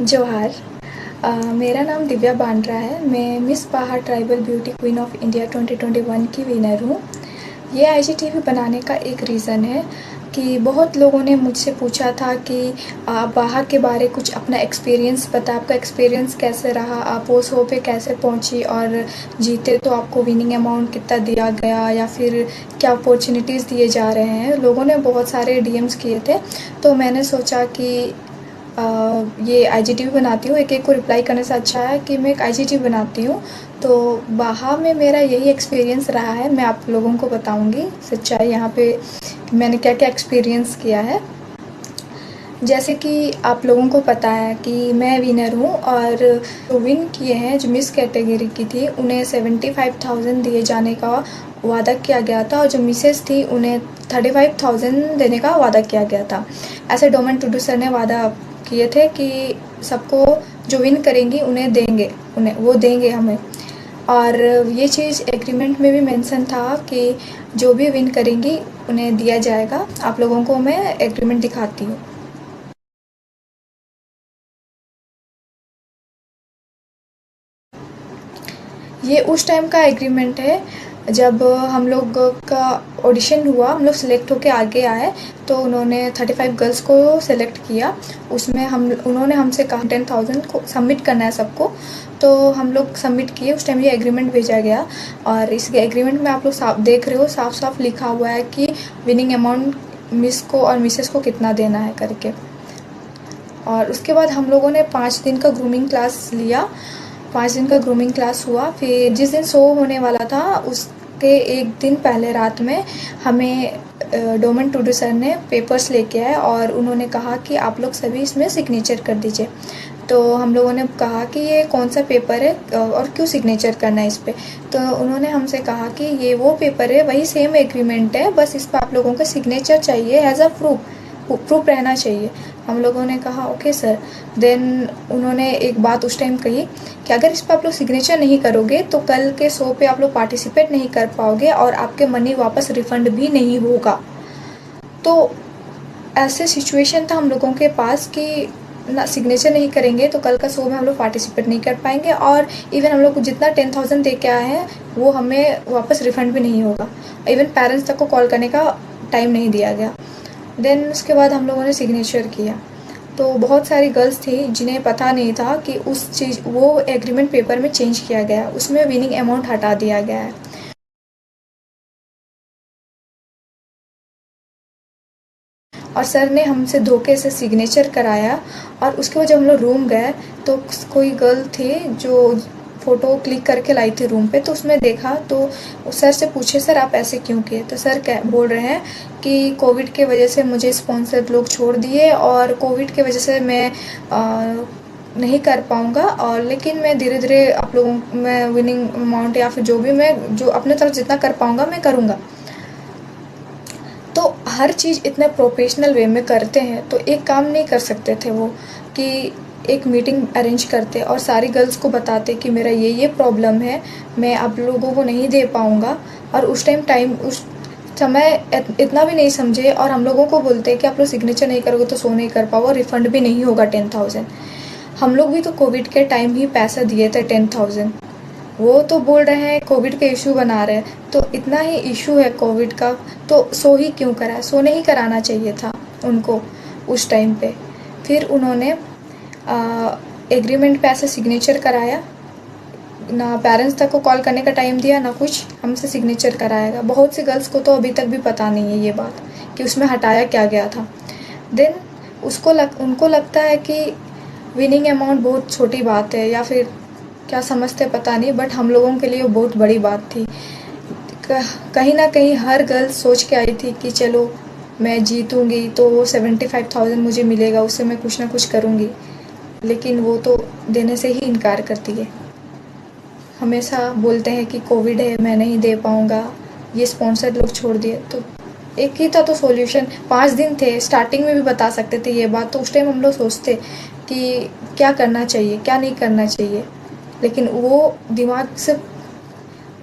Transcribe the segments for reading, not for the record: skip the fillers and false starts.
जोहार। मेरा नाम दिव्या बांड्रा है। मैं मिस पहाड़ tribal beauty queen of India 2021 की विनर हूँ। ये आईजीटीवी बनाने का एक रीज़न है कि बहुत लोगों ने मुझसे पूछा था कि आप बाहर के बारे कुछ अपना एक्सपीरियंस बता, आपका एक्सपीरियंस कैसे रहा, आप वो शो पे कैसे पहुंची और जीते तो आपको विनिंग अमाउंट कितना दिया गया या फिर क्या अपॉर्चुनिटीज़ दिए जा रहे हैं। लोगों ने बहुत सारे डीएम्स किए थे, तो मैंने सोचा कि ये आईजीटीवी बनाती हूँ। एक एक को रिप्लाई करने से अच्छा है कि मैं एक आईजीटीवी बनाती हूँ। तो बाहा में मेरा यही एक्सपीरियंस रहा है। मैं आप लोगों को बताऊँगी सच्चाई यहाँ पे मैंने क्या क्या एक्सपीरियंस किया है। जैसे कि आप लोगों को पता है कि मैं विनर हूँ और जो विन किए हैं, जो मिस कैटेगरी की थी, उन्हें 75,000 दिए जाने का वादा किया गया था और जो मिसेस थी उन्हें 35,000 देने का वादा किया गया था। ऐसे डोमन टुडू सर ने वादा किए थे कि सबको जो विन करेंगी उन्हें देंगे, उन्हें वो देंगे हमें। और ये चीज़ एग्रीमेंट में भी मेंशन था कि जो भी विन करेंगी उन्हें दिया जाएगा। आप लोगों को मैं एग्रीमेंट दिखाती हूँ। ये उस टाइम का एग्रीमेंट है जब हम लोग का ऑडिशन हुआ, हम लोग सिलेक्ट होके आगे आए तो उन्होंने 35 गर्ल्स को सेलेक्ट किया। उसमें उन्होंने हमसे कहा 10,000 को सबमिट करना है सबको, तो हम लोग सबमिट किए। उस टाइम ये एग्रीमेंट भेजा गया और इस एग्रीमेंट में आप लोग साफ देख रहे हो, साफ साफ लिखा हुआ है कि विनिंग अमाउंट मिस को और मिसेस को कितना देना है करके। और उसके बाद हम लोगों ने 5 दिन का ग्रूमिंग क्लास लिया। 5 दिन का ग्रूमिंग क्लास हुआ। फिर जिस दिन शो होने वाला था उसके एक दिन पहले रात में हमें डोमन टुडू सर ने पेपर्स लेके आए और उन्होंने कहा कि आप लोग सभी इसमें सिग्नेचर कर दीजिए। तो हम लोगों ने कहा कि ये कौन सा पेपर है और क्यों सिग्नेचर करना है इस पर। तो उन्होंने हमसे कहा कि ये वो पेपर है, वही सेम एग्रीमेंट है, बस इस पर आप लोगों का सिग्नेचर चाहिए एज अ प्रूफ रहना चाहिए। हम लोगों ने कहा ओके सर। देन उन्होंने एक बात उस टाइम कही कि अगर इस पर आप लोग सिग्नेचर नहीं करोगे तो कल के शो पे आप लोग पार्टिसिपेट नहीं कर पाओगे और आपके मनी वापस रिफंड भी नहीं होगा। तो ऐसे सिचुएशन था हम लोगों के पास कि ना सिग्नेचर नहीं करेंगे तो कल का शो में हम लोग पार्टिसिपेट नहीं कर पाएंगे और इवन हम लोग को जितना 10,000 दे के आए हैं वो हमें वापस रिफंड भी नहीं होगा। इवन पेरेंट्स तक को कॉल करने का टाइम नहीं दिया गया। देन उसके बाद हम लोगों ने सिग्नेचर किया। तो बहुत सारी गर्ल्स थी जिन्हें पता नहीं था कि उस चीज़ वो एग्रीमेंट पेपर में चेंज किया गया है, उसमें विनिंग अमाउंट हटा दिया गया है। और सर ने हमसे धोखे से सिग्नेचर कराया और उसके बाद जब हम लोग रूम गए तो कोई गर्ल थी जो फ़ोटो क्लिक करके लाई थी रूम पे, तो उसमें देखा तो सर से पूछे सर आप ऐसे क्यों किए। तो सर बोल रहे हैं कि कोविड के वजह से मुझे स्पॉन्सर लोग छोड़ दिए और कोविड के वजह से मैं नहीं कर पाऊँगा, और लेकिन मैं धीरे धीरे आप लोगों मैं विनिंग अमाउंट या फिर जो भी मैं जो अपने तरफ जितना कर पाऊँगा मैं करूँगा। तो हर चीज़ इतने प्रोफेशनल वे में करते हैं तो एक काम नहीं कर सकते थे वो कि एक मीटिंग अरेंज करते और सारी गर्ल्स को बताते कि मेरा ये प्रॉब्लम है, मैं आप लोगों को नहीं दे पाऊँगा। और उस समय इतना भी नहीं समझे और हम लोगों को बोलते कि आप लोग सिग्नेचर नहीं करोगे तो शो नहीं कर पाओगे, रिफंड भी नहीं होगा 10,000। हम लोग भी तो कोविड के टाइम ही पैसा दिए थे 10,000। वो तो बोल रहे हैं कोविड का इशू बना रहे हैं, तो इतना ही इशू है कोविड का तो शो ही क्यों करा, शो नहीं कराना चाहिए था उनको उस टाइम पे। फिर उन्होंने एग्रीमेंट पे ऐसे सिग्नेचर कराया, ना पेरेंट्स तक को कॉल करने का टाइम दिया ना कुछ, हमसे सिग्नेचर कराएगा। बहुत सी गर्ल्स को तो अभी तक भी पता नहीं है ये बात कि उसमें हटाया क्या गया था। देन उनको लगता है कि विनिंग अमाउंट बहुत छोटी बात है या फिर क्या समझते पता नहीं, बट हम लोगों के लिए वो बहुत बड़ी बात थी। कहीं ना कहीं हर गर्ल सोच के आई थी कि चलो मैं जीतूंगी तो वो 75,000 मुझे मिलेगा, उससे मैं कुछ ना कुछ करूंगी, लेकिन वो तो देने से ही इनकार करती है। हमेशा बोलते हैं कि कोविड है मैं नहीं दे पाऊँगा, ये स्पॉन्सर लोग छोड़ दिए। तो एक ही था तो सॉल्यूशन, 5 दिन थे, स्टार्टिंग में भी बता सकते थे ये बात। तो उस टाइम हम लोग सोचते कि क्या करना चाहिए क्या नहीं करना चाहिए, लेकिन वो दिमाग से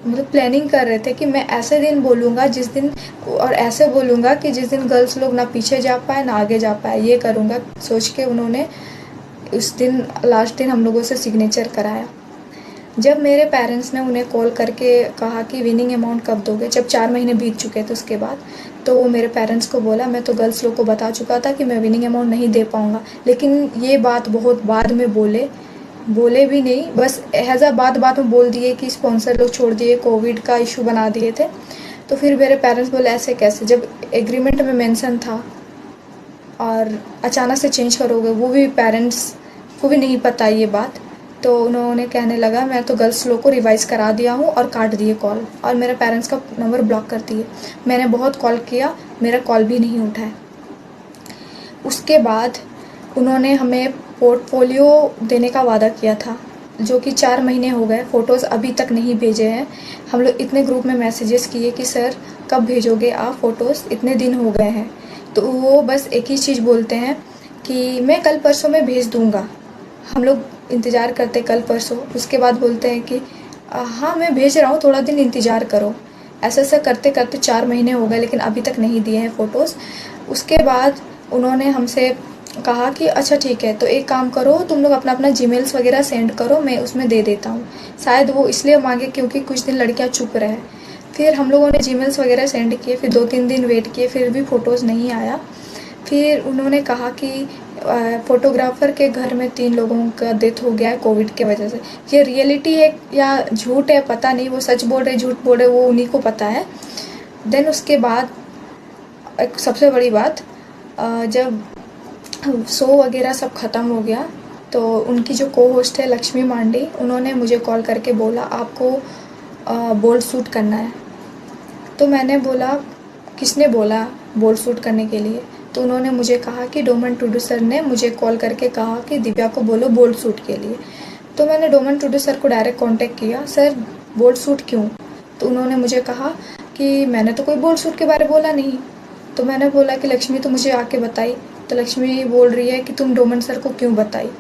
मतलब प्लानिंग कर रहे थे कि मैं ऐसे दिन बोलूँगा जिस दिन, और ऐसे बोलूँगा कि जिस दिन गर्ल्स लोग ना पीछे जा पाए ना आगे जा पाए, ये करूँगा सोच के उन्होंने उस दिन लास्ट दिन हम लोगों से सिग्नेचर कराया। जब मेरे पेरेंट्स ने उन्हें कॉल करके कहा कि विनिंग अमाउंट कब दोगे, जब 4 महीने बीत चुके थे उसके बाद, तो वो मेरे पेरेंट्स को बोला मैं तो गर्ल्स लोग को बता चुका था कि मैं विनिंग अमाउंट नहीं दे पाऊँगा। लेकिन ये बात बहुत बाद में बोले भी नहीं, बस एज अ बात में बोल दिए कि स्पॉन्सर लोग छोड़ दिए, कोविड का इशू बना दिए थे। तो फिर मेरे पेरेंट्स बोले ऐसे कैसे, जब एग्रीमेंट में मेंशन था और अचानक से चेंज करोगे, वो भी पेरेंट्स को भी नहीं पता ये बात। तो उन्होंने कहने लगा मैं तो गर्ल्स लोग को रिवाइज करा दिया हूँ, और काट दिए कॉल, और मेरे पेरेंट्स का नंबर ब्लॉक कर दिए। मैंने बहुत कॉल किया, मेरा कॉल भी नहीं उठाया। उसके बाद उन्होंने हमें पोर्टफोलियो देने का वादा किया था, जो कि 4 महीने हो गए, फ़ोटोज़ अभी तक नहीं भेजे हैं। हम लोग इतने ग्रुप में मैसेजेस किए कि सर कब भेजोगे आप फ़ोटोज़, इतने दिन हो गए हैं। तो वो बस एक ही चीज़ बोलते हैं कि मैं कल परसों में भेज दूँगा। हम लोग इंतज़ार करते कल परसों, उसके बाद बोलते हैं कि हाँ मैं भेज रहा हूँ, थोड़ा दिन इंतज़ार करो। ऐसा करते करते 4 महीने हो गए, लेकिन अभी तक नहीं दिए हैं फ़ोटोज़। उसके बाद उन्होंने हमसे कहा कि अच्छा ठीक है, तो एक काम करो, तुम लोग अपना अपना जीमेल्स वगैरह सेंड करो, मैं उसमें दे देता हूँ। शायद वो इसलिए मांगे क्योंकि कुछ दिन लड़कियाँ चुप रहे। फिर हम लोगों ने जीमेल्स वगैरह सेंड किए, फिर 2-3 दिन वेट किए, फिर भी फ़ोटोज़ नहीं आया। फिर उन्होंने कहा कि फ़ोटोग्राफ़र के घर में 3 लोगों का डेथ हो गया है कोविड के वजह से। ये रियलिटी है या झूठ है पता नहीं, वो सच बोल रहे झूठ बोल रहे वो उन्हीं को पता है। देन उसके बाद एक सबसे बड़ी बात, जब शो वगैरह सब ख़त्म हो गया, तो उनकी जो को होस्ट है लक्ष्मी मांडी, उन्होंने मुझे कॉल करके बोला आपको बोल्ड शूट करना है। तो मैंने बोला किसने बोला बोल्ड शूट करने के लिए? तो उन्होंने मुझे कहा कि डोमन टुडू सर ने मुझे कॉल करके कहा कि दिव्या को बोलो बोल्ड शूट के लिए। तो मैंने डोमन टुडू सर को डायरेक्ट कांटेक्ट किया, सर बोल्ड शूट क्यों? तो उन्होंने मुझे कहा कि मैंने तो कोई बोल्ड शूट के बारे में बोला नहीं। तो मैंने बोला कि लक्ष्मी तो मुझे आके बताई। तो लक्ष्मी बोल रही है कि तुम डोमन सर को क्यों बताई?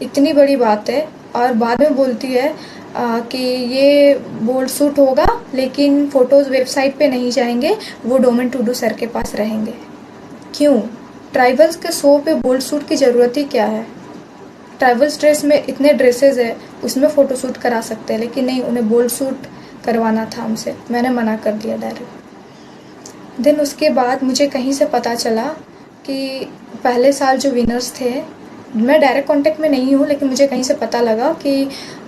इतनी बड़ी बात है, और बाद में बोलती है कि ये बोल्ड शूट होगा लेकिन फ़ोटोज़ वेबसाइट पे नहीं जाएंगे, वो डोमन टुडू सर के पास रहेंगे। क्यों? ट्राइबल्स के शो पे बोल्ड शूट की ज़रूरत ही क्या है? ट्राइबल्स ड्रेस में इतने ड्रेसेस है, उसमें फ़ोटो शूट करा सकते हैं, लेकिन नहीं, उन्हें बोल्ड शूट करवाना था हमसे। मैंने मना कर दिया डायरेक्ट। देन उसके बाद मुझे कहीं से पता चला कि पहले साल जो विनर्स थे, मैं डायरेक्ट कांटेक्ट में नहीं हूँ, लेकिन मुझे कहीं से पता लगा कि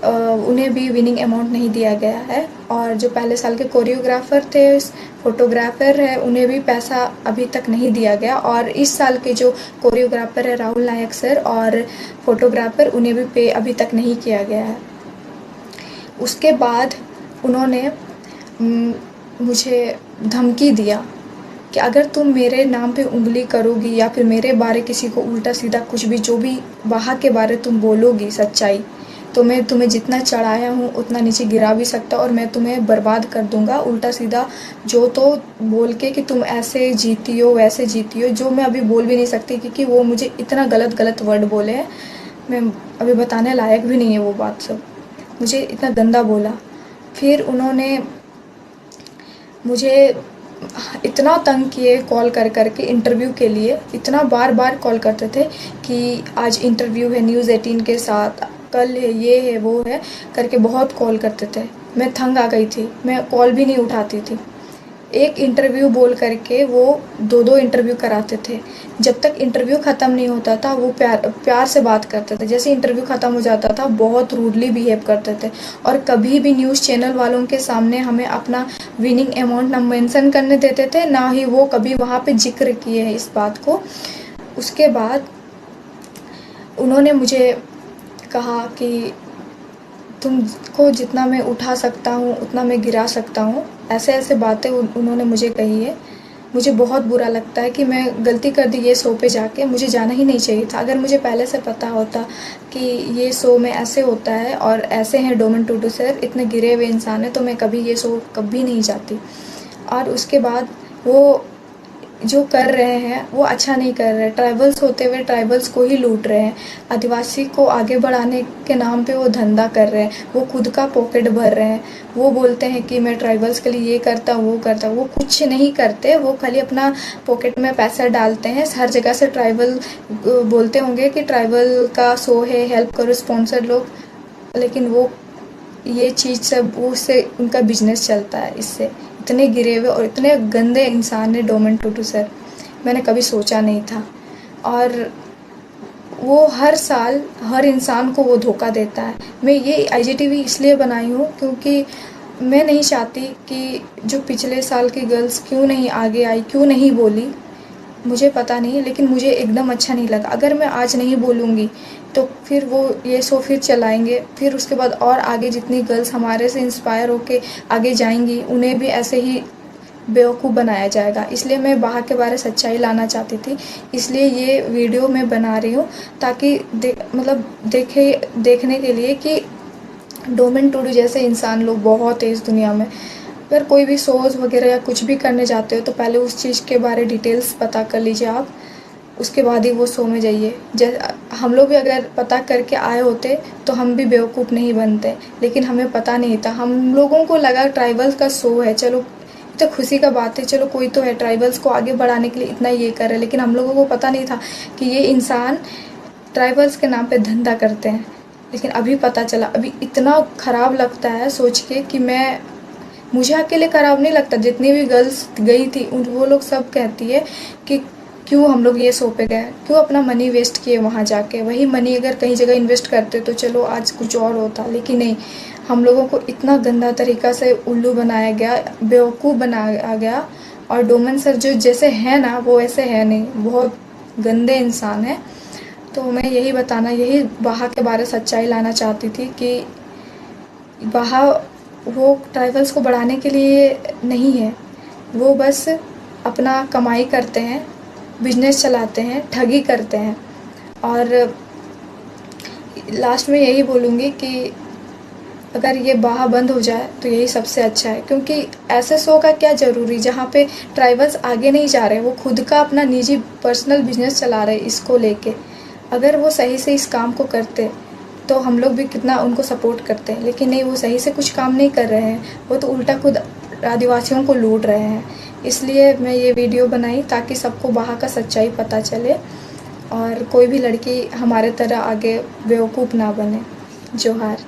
उन्हें भी विनिंग अमाउंट नहीं दिया गया है, और जो पहले साल के कोरियोग्राफर थे, फोटोग्राफर है, उन्हें भी पैसा अभी तक नहीं दिया गया। और इस साल के जो कोरियोग्राफर है राहुल नायक सर, और फोटोग्राफर, उन्हें भी पे अभी तक नहीं किया गया है। उसके बाद उन्होंने मुझे धमकी दिया कि अगर तुम मेरे नाम पे उंगली करोगी या फिर मेरे बारे किसी को उल्टा सीधा कुछ भी, जो भी वहाँ के बारे तुम बोलोगी सच्चाई, तो मैं तुम्हें जितना चढ़ाया हूँ उतना नीचे गिरा भी सकता, और मैं तुम्हें बर्बाद कर दूँगा उल्टा सीधा जो तो बोल के कि तुम ऐसे जीती हो वैसे जीती हो, जो मैं अभी बोल भी नहीं सकती क्योंकि वो मुझे इतना गलत वर्ड बोले हैं, मैं अभी बताने लायक भी नहीं है वो बात सब। मुझे इतना गंदा बोला। फिर उन्होंने मुझे इतना तंग किए कॉल कर के इंटरव्यू के लिए, इतना बार कॉल करते थे कि आज इंटरव्यू है न्यूज़ 18 के साथ, कल है, ये है वो है करके बहुत कॉल करते थे। मैं तंग आ गई थी, मैं कॉल भी नहीं उठाती थी। एक इंटरव्यू बोल करके वो 2-2 इंटरव्यू कराते थे। जब तक इंटरव्यू ख़त्म नहीं होता था वो प्यार से बात करते थे। जैसे इंटरव्यू ख़त्म हो जाता था बहुत रूडली बिहेव करते थे, और कभी भी न्यूज़ चैनल वालों के सामने हमें अपना विनिंग अमाउंट ना मेंशन करने देते थे, ना ही वो कभी वहाँ पे जिक्र किए हैं इस बात को। उसके बाद उन्होंने मुझे कहा कि तुमको जितना मैं उठा सकता हूँ उतना मैं गिरा सकता हूँ, ऐसे बातें उन्होंने मुझे कही है। मुझे बहुत बुरा लगता है कि मैं गलती कर दी ये शो पे जाके, मुझे जाना ही नहीं चाहिए था। अगर मुझे पहले से पता होता कि ये शो में ऐसे होता है और ऐसे हैं डोमन टुडू सर, इतने गिरे हुए इंसान हैं, तो मैं कभी ये शो कभी नहीं जाती। और उसके बाद वो जो कर रहे हैं वो अच्छा नहीं कर रहे। ट्राइबल्स होते हुए ट्राइबल्स को ही लूट रहे हैं। आदिवासी को आगे बढ़ाने के नाम पे वो धंधा कर रहे हैं, वो खुद का पॉकेट भर रहे हैं। वो बोलते हैं कि मैं ट्राइबल्स के लिए ये करता हूँ वो करता हूँ, वो कुछ नहीं करते, वो खाली अपना पॉकेट में पैसा डालते हैं। हर जगह से ट्राइबल बोलते होंगे कि ट्राइबल का शो है, हेल्प करो, स्पॉन्सर लोग, लेकिन वो ये चीज़ सब वो उससे उनका बिजनेस चलता है। इससे इतने गिरे हुए और इतने गंदे इंसान है डोमेन टूटू सर, मैंने कभी सोचा नहीं था। और वो हर साल हर इंसान को वो धोखा देता है। मैं ये आईजीटीवी इसलिए बनाई हूँ क्योंकि मैं नहीं चाहती कि जो पिछले साल की गर्ल्स क्यों नहीं आगे आई, क्यों नहीं बोली, मुझे पता नहीं, लेकिन मुझे एकदम अच्छा नहीं लगा। अगर मैं आज नहीं बोलूँगी तो फिर वो ये शो फिर चलाएंगे, फिर उसके बाद और आगे जितनी गर्ल्स हमारे से इंस्पायर होके आगे जाएंगी उन्हें भी ऐसे ही बेवकूफ़ बनाया जाएगा। इसलिए मैं बाहा के बारे सच्चाई लाना चाहती थी, इसलिए ये वीडियो मैं बना रही हूँ ताकि देखने के लिए कि डोमेन टूडू जैसे इंसान लोग बहुत है इस दुनिया में। अगर कोई भी शोज़ वगैरह या कुछ भी करने जाते हो तो पहले उस चीज़ के बारे डिटेल्स पता कर लीजिए आप, उसके बाद ही वो शो में जाइए। हम लोग भी अगर पता करके आए होते तो हम भी बेवकूफ़ नहीं बनते, लेकिन हमें पता नहीं था। हम लोगों को लगा ट्राइबल्स का शो है, चलो तो खुशी का बात है, चलो कोई तो है ट्राइबल्स को आगे बढ़ाने के लिए इतना ये कर रहे हैं, लेकिन हम लोगों को पता नहीं था कि ये इंसान ट्राइबल्स के नाम पे धंधा करते हैं। लेकिन अभी पता चला। अभी इतना ख़राब लगता है सोच के कि मुझे अकेले ख़राब नहीं लगता, जितनी भी गर्ल्स गई थी वो लोग सब कहती है कि क्यों हम लोग ये शो पे गए, क्यों अपना मनी वेस्ट किए वहाँ जाके। वही मनी अगर कहीं जगह इन्वेस्ट करते तो चलो आज कुछ और होता, लेकिन नहीं, हम लोगों को इतना गंदा तरीक़ा से उल्लू बनाया गया, बेवकूफ़ बनाया गया। और डोमेन सर जो जैसे हैं ना वो ऐसे है नहीं, बहुत गंदे इंसान हैं। तो मैं यही बाहा के बारे सच्चाई लाना चाहती थी कि बाहा वो ट्राइबल्स को बढ़ाने के लिए नहीं है, वो बस अपना कमाई करते हैं, बिजनेस चलाते हैं, ठगी करते हैं। और लास्ट में यही बोलूँगी कि अगर ये बाहा बंद हो जाए तो यही सबसे अच्छा है, क्योंकि ऐसे शो का क्या ज़रूरी जहाँ पे ट्राइबल्स आगे नहीं जा रहे, वो खुद का अपना निजी पर्सनल बिजनेस चला रहे इसको लेके। अगर वो सही से इस काम को करते तो हम लोग भी कितना उनको सपोर्ट करते हैं, लेकिन नहीं, वो सही से कुछ काम नहीं कर रहे हैं, वो तो उल्टा खुद आदिवासियों को लूट रहे हैं। इसलिए मैं ये वीडियो बनाई ताकि सबको बाहा का सच्चाई पता चले और कोई भी लड़की हमारे तरह आगे बेवकूफ़ ना बने। जोहार।